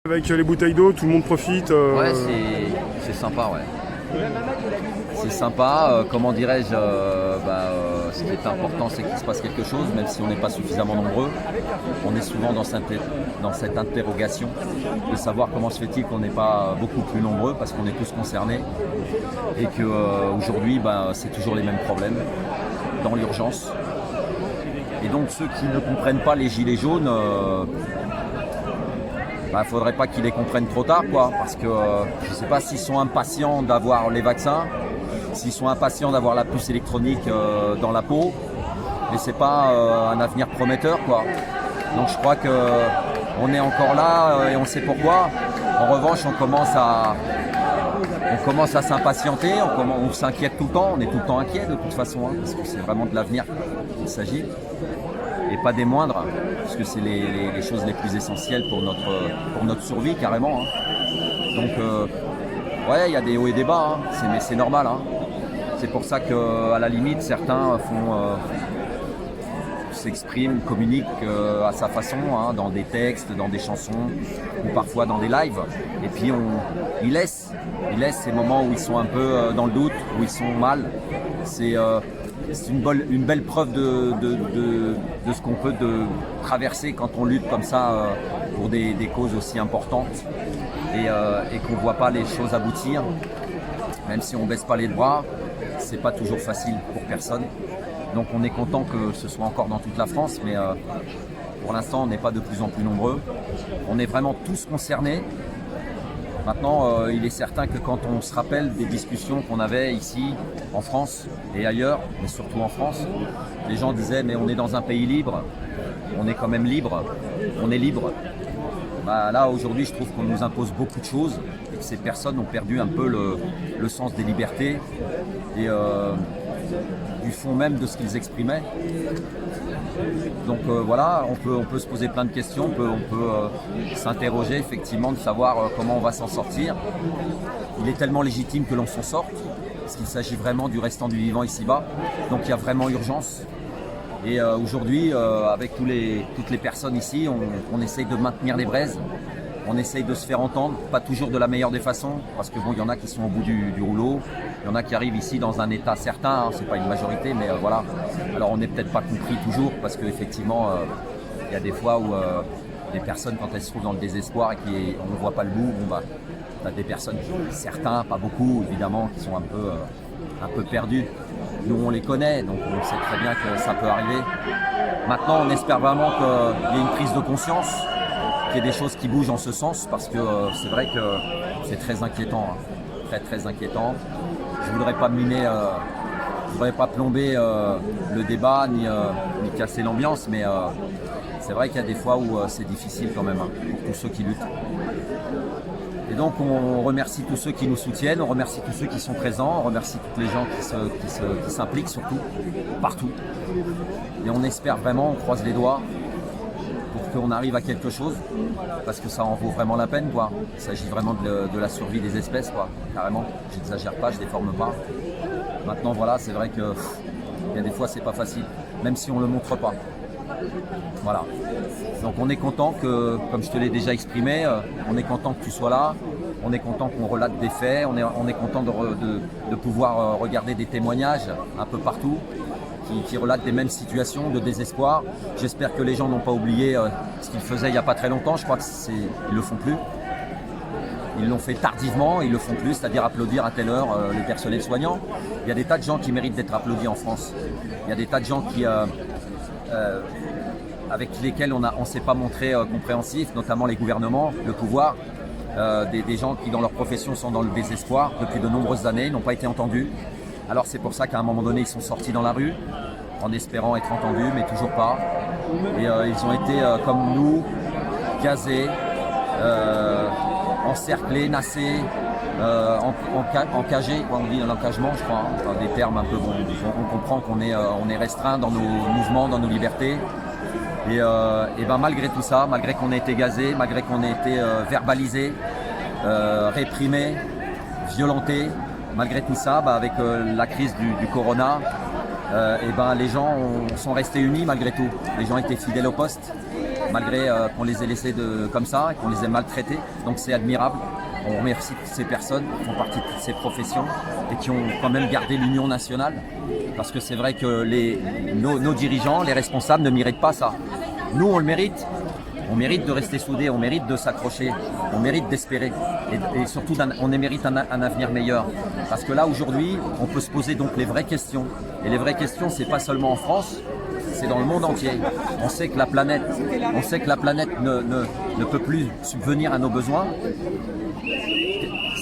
Avec les bouteilles d'eau, tout le monde profite. Ouais, c'est sympa, ouais. C'est sympa, comment dirais-je, ce qui est important, c'est qu'il se passe quelque chose, même si on n'est pas suffisamment nombreux. On est souvent dans cette interrogation de savoir comment se fait-il qu'on n'est pas beaucoup plus nombreux, parce qu'on est tous concernés, et qu'aujourd'hui, c'est toujours les mêmes problèmes, dans l'urgence. Et donc ceux qui ne comprennent pas les gilets jaunes, faudrait pas qu'ils les comprennent trop tard, quoi, parce que je ne sais pas s'ils sont impatients d'avoir les vaccins, s'ils sont impatients d'avoir la puce électronique dans la peau, mais c'est pas un avenir prometteur, quoi. Donc je crois qu'on est encore là et on sait pourquoi. En revanche, on commence à s'impatienter, on s'inquiète tout le temps, on est tout le temps inquiet de toute façon, hein, parce que c'est vraiment de l'avenir qu'il s'agit. Et pas des moindres, parce que c'est les choses les plus essentielles pour notre survie carrément. Hein. Donc, ouais, il y a des hauts et des bas, hein, mais c'est normal. Hein. C'est pour ça qu'à la limite, certains s'expriment, communiquent à sa façon, hein, dans des textes, dans des chansons, ou parfois dans des lives. Et puis ils laissent ces moments où ils sont un peu dans le doute, où ils sont mal. C'est une belle preuve de ce qu'on peut traverser quand on lutte comme ça pour des causes aussi importantes et qu'on ne voit pas les choses aboutir. Même si on ne baisse pas les bras, c'est pas toujours facile pour personne. Donc on est content que ce soit encore dans toute la France, mais pour l'instant on n'est pas de plus en plus nombreux. On est vraiment tous concernés. Maintenant, il est certain que quand on se rappelle des discussions qu'on avait ici, en France et ailleurs, mais surtout en France, les gens disaient « mais on est dans un pays libre, on est quand même libre, on est libre ». Là, aujourd'hui, je trouve qu'on nous impose beaucoup de choses et que ces personnes ont perdu un peu le sens des libertés et du fond même de ce qu'ils exprimaient. Donc voilà, on peut se poser plein de questions, on peut s'interroger effectivement de savoir comment on va s'en sortir. Il est tellement légitime que l'on s'en sorte, parce qu'il s'agit vraiment du restant du vivant ici-bas. Donc il y a vraiment urgence. Et aujourd'hui, avec toutes les personnes ici, on essaye de maintenir les braises. On essaye de se faire entendre, pas toujours de la meilleure des façons, parce que bon, il y en a qui sont au bout du rouleau, il y en a qui arrivent ici dans un état certain, hein, c'est pas une majorité, mais voilà. Alors on n'est peut-être pas compris toujours, parce qu'effectivement, il y a des fois où les personnes, quand elles se trouvent dans le désespoir et qu'on ne voit pas le bout, t'as des personnes, certains, pas beaucoup évidemment, qui sont un peu perdus. Nous on les connaît, donc on sait très bien que ça peut arriver. Maintenant on espère vraiment qu'il y ait une prise de conscience, qu'il y ait des choses qui bougent en ce sens, parce que c'est vrai que c'est très inquiétant, hein. Très très inquiétant. Je voudrais pas je voudrais pas plomber le débat ni casser l'ambiance, mais c'est vrai qu'il y a des fois où c'est difficile quand même, hein, pour tous ceux qui luttent. Et donc on remercie tous ceux qui nous soutiennent, on remercie tous ceux qui sont présents, on remercie tous les gens qui s'impliquent surtout, partout. Et on espère vraiment, on croise les doigts, pour qu'on arrive à quelque chose, parce que ça en vaut vraiment la peine, quoi. Il s'agit vraiment de la survie des espèces, quoi, carrément. Je n'exagère pas, je déforme pas. Maintenant, voilà, c'est vrai que il y a des fois, c'est pas facile, même si on le montre pas. Voilà. Donc on est content que, comme je te l'ai déjà exprimé, on est content que tu sois là, on est content qu'on relate des faits, on est content de pouvoir regarder des témoignages un peu partout, qui relatent des mêmes situations de désespoir. J'espère que les gens n'ont pas oublié ce qu'ils faisaient il n'y a pas très longtemps. Je crois qu'ils ne le font plus. Ils l'ont fait tardivement, ils ne le font plus, c'est-à-dire applaudir à telle heure les personnels soignants. Il y a des tas de gens qui méritent d'être applaudis en France. Il y a des tas de gens avec lesquels on ne s'est pas montré compréhensif, notamment les gouvernements, le pouvoir. Des gens qui dans leur profession sont dans le désespoir depuis de nombreuses années, n'ont pas été entendus. Alors c'est pour ça qu'à un moment donné, ils sont sortis dans la rue en espérant être entendus, mais toujours pas. Et ils ont été, comme nous, gazés, encerclés, nassés, encagés, on dit l'encagement, je crois, hein, enfin, des termes un peu bons. On comprend qu'on est restreint dans nos mouvements, dans nos libertés. Et malgré tout ça, malgré qu'on ait été gazés, malgré qu'on ait été verbalisés, réprimés, violentés, malgré tout ça, avec la crise du corona, les gens sont restés unis malgré tout. Les gens étaient fidèles au poste. malgré qu'on les ait laissés comme ça et qu'on les ait maltraités. Donc c'est admirable. On remercie ces personnes qui font partie de toutes ces professions et qui ont quand même gardé l'union nationale. Parce que c'est vrai que nos dirigeants, les responsables ne méritent pas ça. Nous, on le mérite. On mérite de rester soudés, on mérite de s'accrocher, on mérite d'espérer et surtout on mérite un avenir meilleur. Parce que là aujourd'hui, on peut se poser donc les vraies questions. Et les vraies questions, c'est pas seulement en France, c'est dans le monde entier. On sait que la planète ne peut plus subvenir à nos besoins.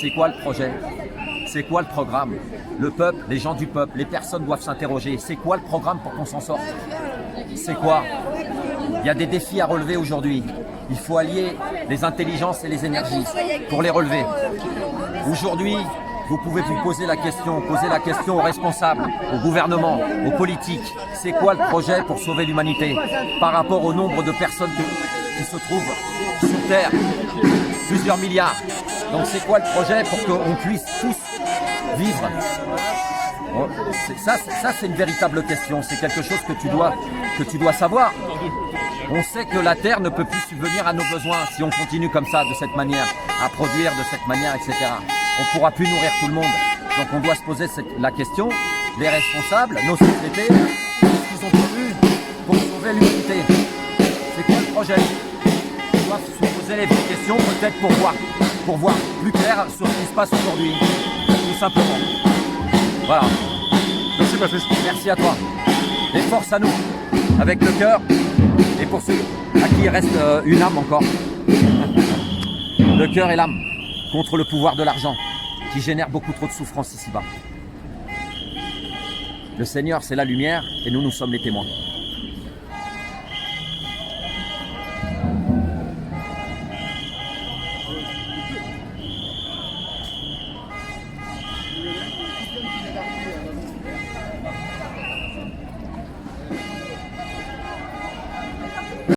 C'est quoi le projet? C'est quoi le programme? Le peuple, les gens du peuple, les personnes doivent s'interroger. C'est quoi le programme pour qu'on s'en sorte? C'est quoi? Il y a des défis à relever aujourd'hui. Il faut allier les intelligences et les énergies pour les relever. Aujourd'hui, vous pouvez vous poser la question aux responsables, au gouvernement, aux politiques. C'est quoi le projet pour sauver l'humanité par rapport au nombre de personnes qui se trouvent sur Terre? Plusieurs milliards. Donc c'est quoi le projet pour qu'on puisse tous vivre? Ça c'est une véritable question. C'est quelque chose que tu dois savoir. On sait que la Terre ne peut plus subvenir à nos besoins si on continue comme ça, de cette manière, à produire de cette manière, etc. On ne pourra plus nourrir tout le monde. Donc on doit se poser la question, les responsables, nos sociétés, qu'est-ce qu'ils ont prévu pour sauver l'humanité? C'est quoi le projet? On doit se poser les vraies questions, peut-être pour voir plus clair sur ce qui se passe aujourd'hui. Tout simplement. Voilà. Merci Patrice. Merci à toi. Et force à nous, avec le cœur. Et pour ceux à qui il reste une âme encore, le cœur et l'âme contre le pouvoir de l'argent qui génère beaucoup trop de souffrance ici-bas. Le Seigneur, c'est la lumière et nous sommes les témoins.